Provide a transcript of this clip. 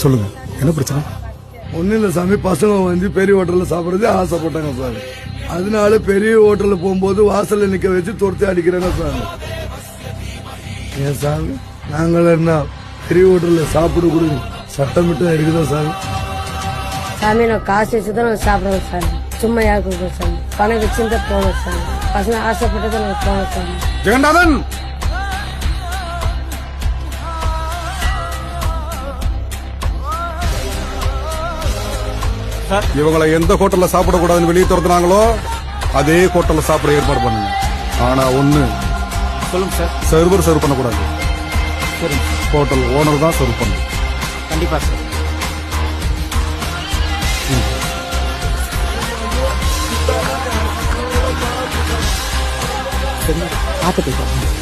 சொல்லுங்க, என்ன பிரச்சனை? ஒன்னும் இல்ல சாமி, பசங்க வந்து பெரிய ஹோட்டல்ல சாப்பிடறது ஆசைப்பட்டாங்க சார். அதனால பெரிய ஹோட்டல்ல போகும்போது வாசல்ல நிக்க வச்சு துரத்தி அடிக்கிறாங்க சார். ஏன் சாமி, நாங்கள் என்ன பெரிய ஹோட்டல்ல சாப்பிட கூட சட்டமிட்டம் இருக்குதா சாமி? சாமி நான் காசு வச்சுதான் நான் சாப்பிடுவோம் சார். சும்மா யாருக்கு கொடுக்குறோம் சாமி? பணம் வச்சுருந்தா போனோம் சார். பசங்க ஆசைப்பட்டதை நான் போனோம் சாமி. ஜெகநாதன், இவங்களை எந்த ஹோட்டல்ல சாப்பிடக்கூடாதுன்னு வெளியே துரத்துனாங்களோ அதே ஹோட்டல்ல சாப்பிட ஏற்பாடு பண்ணுங்க. ஆனா ஒண்ணு சொல்லுங்க சார். சர்வர் சர்வ் பண்ணக்கூடாது. சரிங்க, ஹோட்டல் ஓனர் தான் சர்வ் பண்ணணும். கண்டிப்பா சார். சரி, பார்த்துட்டு சார்.